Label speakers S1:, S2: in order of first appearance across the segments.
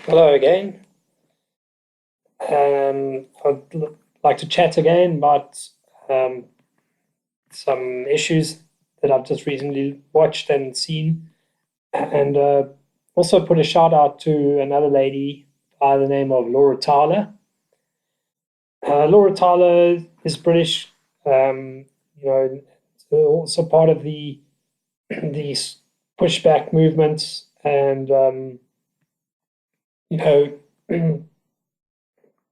S1: Hello again. Like to chat again about um, some issues that I've just recently watched and seen, and also put a shout out to another lady by the name of Laura Tyler. Laura Tyler is British, um, you know, also part of these pushback movements, and you know,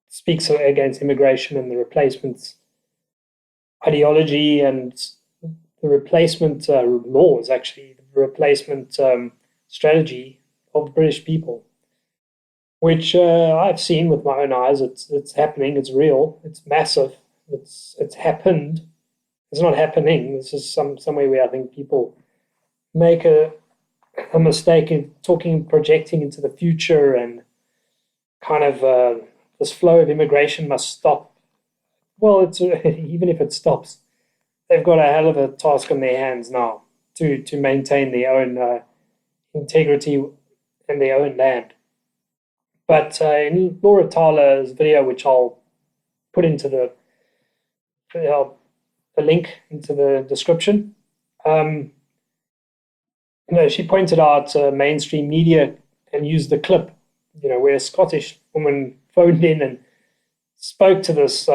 S1: speaks against immigration and the replacements ideology and the replacement laws, actually, the replacement strategy of the British people, which I've seen with my own eyes. It's happening. It's real. It's massive. It's happened. It's not happening. This is somewhere where I think people make a mistake in talking, projecting into the future, and kind of this flow of immigration must stop. Well, it's even if it stops, they've got a hell of a task on their hands now to maintain their own integrity and their own land. But in Laura Tyler's video, which I'll put into uh, the link into the description, um, she pointed out mainstream media and used the clip, where a Scottish woman phoned in and spoke to this,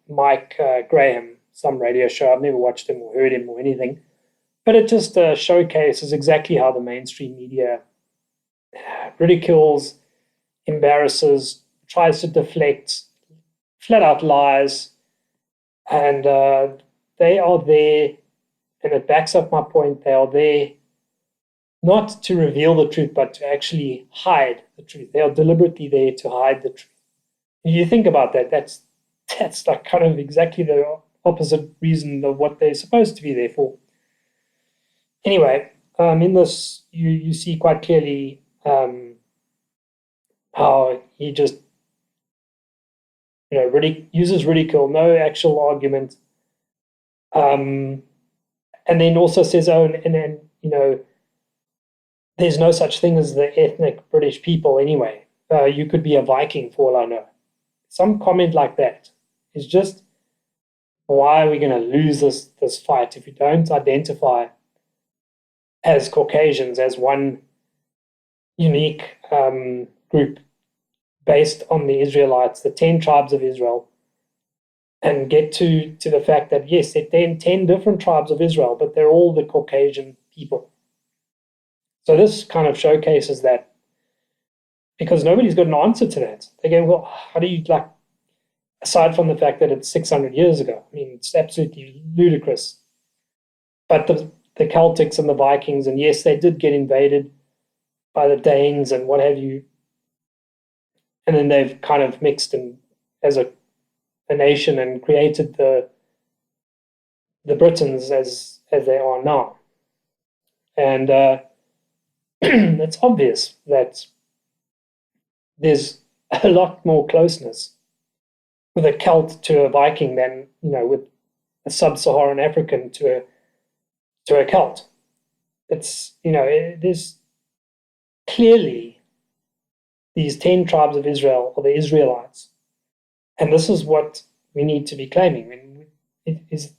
S1: Mike Graham, some radio show. I've never watched him or heard him or anything, but it just showcases exactly how the mainstream media ridicules, embarrasses, tries to deflect, flat out lies, and they are there, and it backs up my point. They are there not to reveal the truth, but to actually hide the truth. They are deliberately there to hide the truth. You think about that. That's like kind of exactly the opposite reason of what they're supposed to be there for. Anyway, in this, you see quite clearly how he just uses ridicule, no actual argument, um, and then also says, "Oh, and then there's no such thing as the ethnic British people anyway. You could be a Viking for all I know." Some comment like that is just, why are we going to lose this fight if we don't identify as Caucasians as one unique group based on the Israelites, the 10 tribes of Israel, and get to the fact that, yes, there are 10 different tribes of Israel, but they're all the Caucasian people. So this kind of showcases that, because nobody's got an answer to that. They go, well, how do you, like, aside from the fact that it's 600 years ago? I mean, it's absolutely ludicrous. But the Celtics and the Vikings, and yes, they did get invaded by the Danes and what have you, and then they've kind of mixed in as a nation and created the Britons as they are now. And it's obvious that there's a lot more closeness with a Celt to a Viking than with a sub-Saharan African to a Celt. It's there's clearly these 10 tribes of Israel, or the Israelites, and this is what we need to be claiming. I mean, it is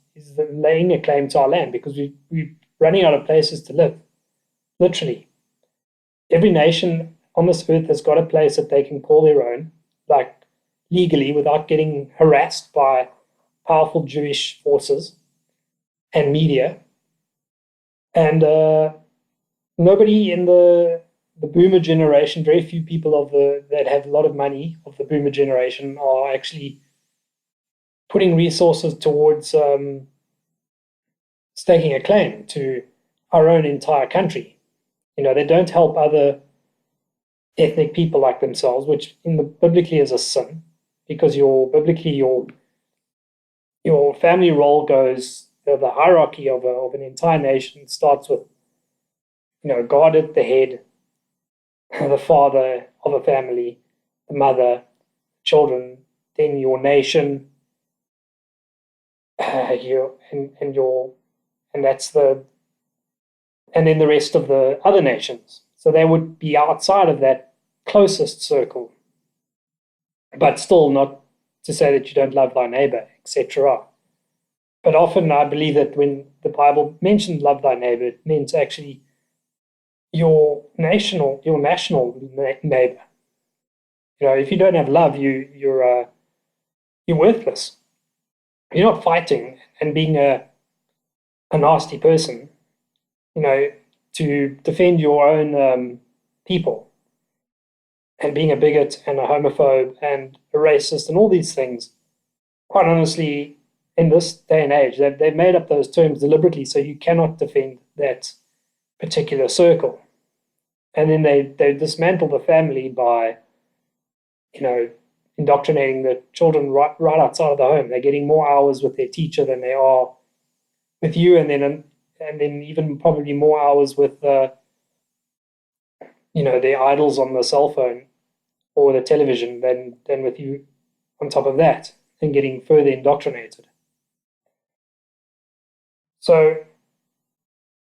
S1: laying a claim to our land, because we're running out of places to live. Literally, every nation on this earth has got a place that they can call their own, like legally, without getting harassed by powerful Jewish forces and media. And nobody in the boomer generation, very few people that have a lot of money of the boomer generation are actually putting resources towards staking a claim to our own entire country. They don't help other ethnic people like themselves, which biblically is a sin, because your family role goes, the hierarchy of an entire nation starts with God at the head, the father of a family, the mother, children, then your nation, you and your and that's the and then the rest of the other nations. So they would be outside of that closest circle, but still not to say that you don't love thy neighbor, etc. But often I believe that when the Bible mentioned love thy neighbor, it meant actually your national neighbor. If you don't have love, you're worthless. You're not fighting and being a nasty person, to defend your own people, and being a bigot and a homophobe and a racist and all these things. Quite honestly, in this day and age, they've made up those terms deliberately so you cannot defend that particular circle. And then they dismantle the family by, indoctrinating the children right outside of the home. They're getting more hours with their teacher than they are with you, and then even probably more hours with their idols on the cell phone or the television than with you on top of that, and getting further indoctrinated. So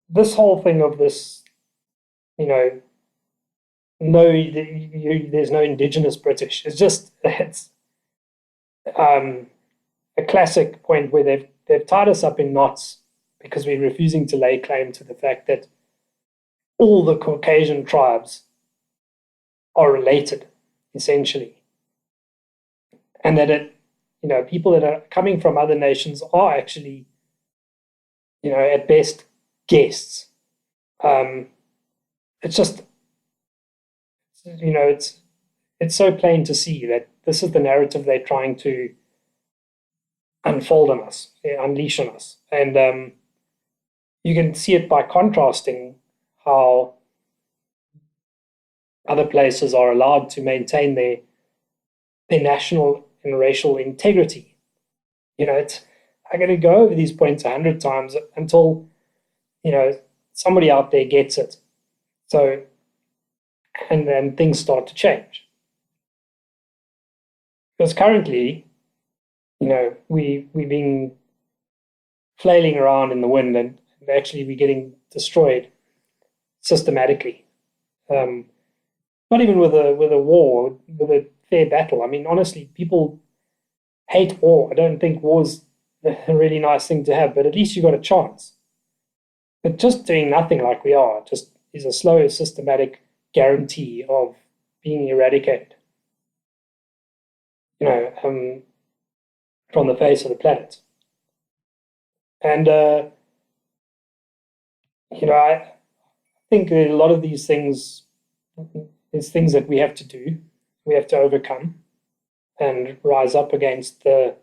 S1: this whole thing of this, there's no indigenous British. It's a classic point where they've tied us up in knots because we're refusing to lay claim to the fact that all the Caucasian tribes are related, essentially, and that people that are coming from other nations are actually, at best, guests. It's just, it's so plain to see that this is the narrative they're trying to unfold on us, unleash on us. And you can see it by contrasting how other places are allowed to maintain their national and racial integrity. I'm going to go over these points 100 times until, somebody out there gets it. So, and then things start to change. Because currently, we've been flailing around in the wind, and actually we're getting destroyed systematically. Not even with a war, with a fair battle. I mean, honestly, people hate war. I don't think war's a really nice thing to have, but at least you got a chance. But just doing nothing like we are just is a slow, systematic guarantee of being eradicated, from the face of the planet. And, I think that a lot of these things, there's things that we have to do, we have to overcome and rise up against the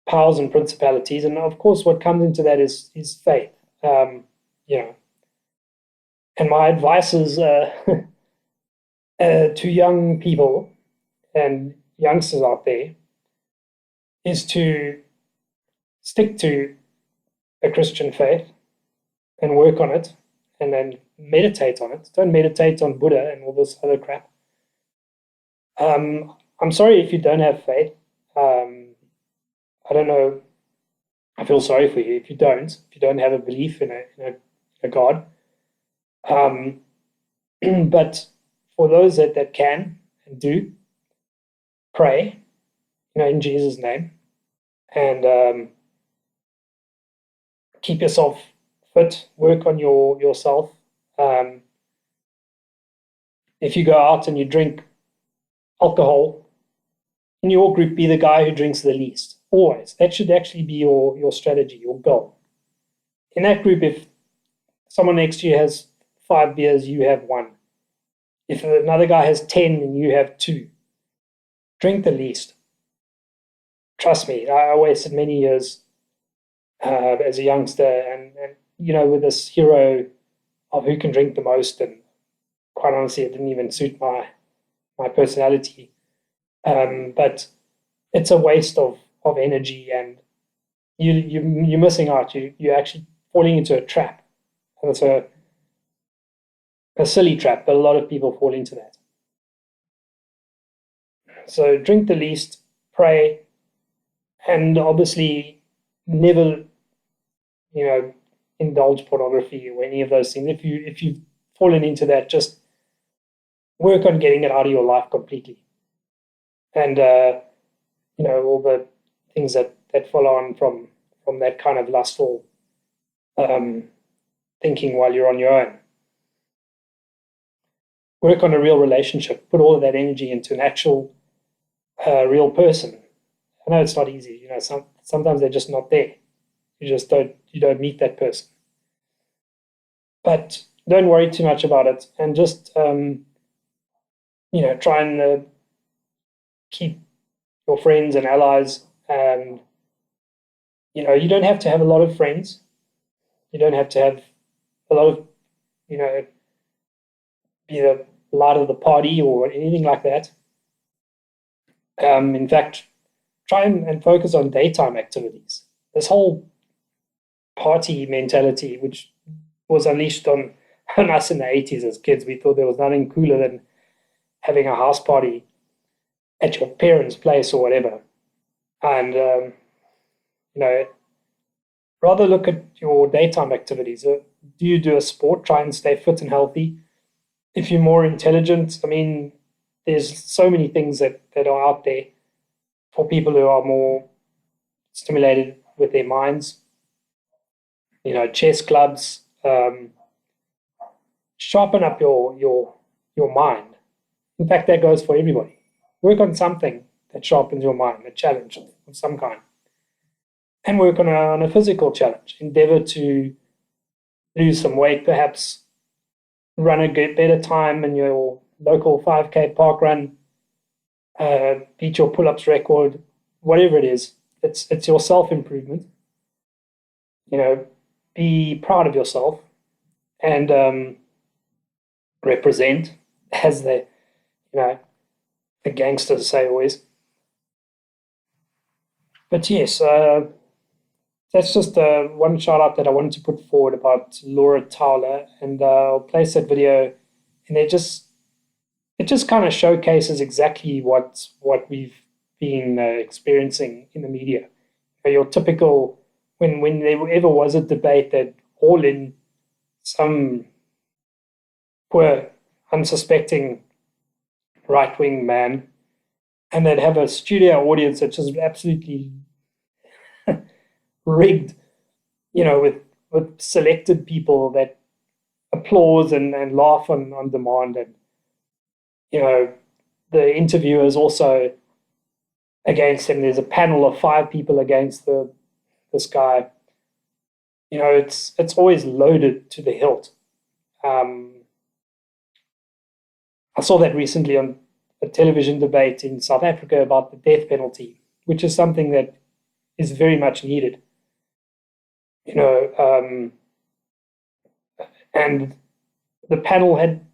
S1: powers and principalities. And of course, what comes into that is faith. And my advice is to young people and youngsters out there is to stick to a Christian faith and work on it, and then meditate on it. Don't meditate on Buddha and all this other crap. I'm sorry if you don't have faith. I don't know. I feel sorry for you if you don't have a belief in a God. But for those that can and do, pray, in Jesus' name, and keep yourself fit. Work on yourself. If you go out and you drink alcohol, in your group, be the guy who drinks the least. Always. That should actually be your strategy, your goal. In that group, if someone next to you has 5 beers, you have 1. If another guy has 10 and you have 2, drink the least. Trust me, I wasted many years as a youngster, and with this hero of who can drink the most, and quite honestly, it didn't even suit my personality. But it's a waste of energy, and you're missing out. You're actually falling into a trap, and it's a silly trap, but a lot of people fall into that. So drink the least, pray, and obviously never, indulge pornography or any of those things. If you fallen into that, just work on getting it out of your life completely. And all the things that follow on from that kind of lustful um, thinking while you're on your own. Work on a real relationship. Put all of that energy into an actual real person. I know it's not easy. Sometimes they're just not there. You don't meet that person. But don't worry too much about it, and just try and keep your friends and allies. And you don't have to have a lot of friends. You don't have to have a lot of be the light of the party or anything like that. In fact, try and focus on daytime activities. This whole party mentality, which was unleashed on us in the 80s as kids, we thought there was nothing cooler than having a house party at your parents' place or whatever. And, rather look at your daytime activities. Do you do a sport? Try and stay fit and healthy. If you're more intelligent, I mean, there's so many things that are out there for people who are more stimulated with their minds. Chess clubs, sharpen up your mind. In fact, that goes for everybody. Work on something that sharpens your mind, a challenge of some kind. And work on a physical challenge. Endeavor to lose some weight, perhaps run a better time in your local 5K park run, beat your pull-ups record, whatever it is. It's your self-improvement. Be proud of yourself and represent, as the gangsters say always. But yes, that's just one shout out that I wanted to put forward about Laura Towler, and I'll place that video. And it just kind of showcases exactly what we've been experiencing in the media. Your typical, when there ever was a debate that all in some poor, unsuspecting right-wing man, and they'd have a studio audience that's just absolutely rigged, with selected people that applause and laugh on demand. And, the interviewers also against him. There's a panel of 5 people against this guy. It's always loaded to the hilt. I saw that recently on a television debate in South Africa about the death penalty, which is something that is very much needed. And the panel had,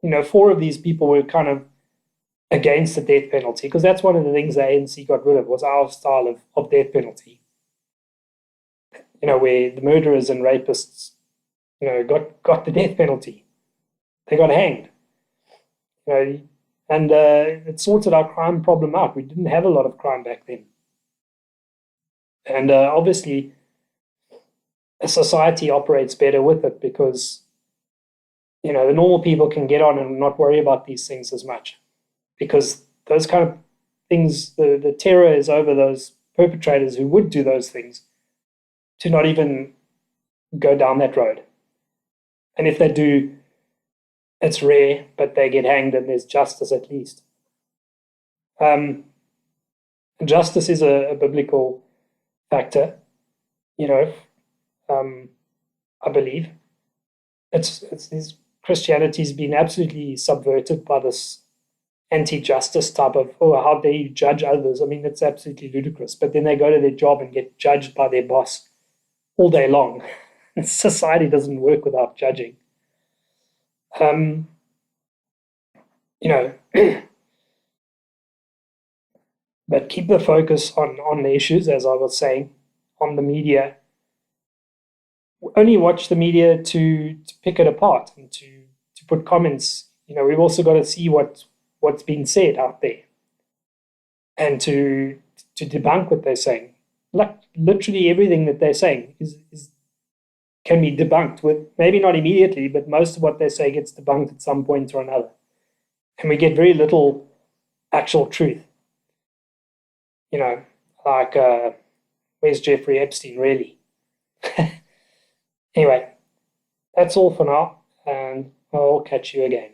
S1: 4 of these people were kind of against the death penalty, because that's one of the things the ANC got rid of, was our style of death penalty. Where the murderers and rapists, got the death penalty. They got hanged. And it sorted our crime problem out. We didn't have a lot of crime back then. And obviously, a society operates better with it because, the normal people can get on and not worry about these things as much. Because those kind of things, the terror is over those perpetrators who would do those things to not even go down that road. And if they do, it's rare, but they get hanged and there's justice at least. Justice is a biblical factor, I believe. Christianity's been absolutely subverted by this anti-justice type of, how dare you judge others? I mean, it's absolutely ludicrous. But then they go to their job and get judged by their boss all day long. Society doesn't work without judging. But keep the focus on the issues, as I was saying, on the media. Only watch the media to pick it apart and to put comments. We've also got to see what's been said out there and to debunk what they're saying. Like literally everything that they're saying is can be debunked with maybe not immediately, but most of what they say gets debunked at some point or another. And we get very little actual truth. You know, like where's Jeffrey Epstein really? Anyway, that's all for now, and I'll catch you again.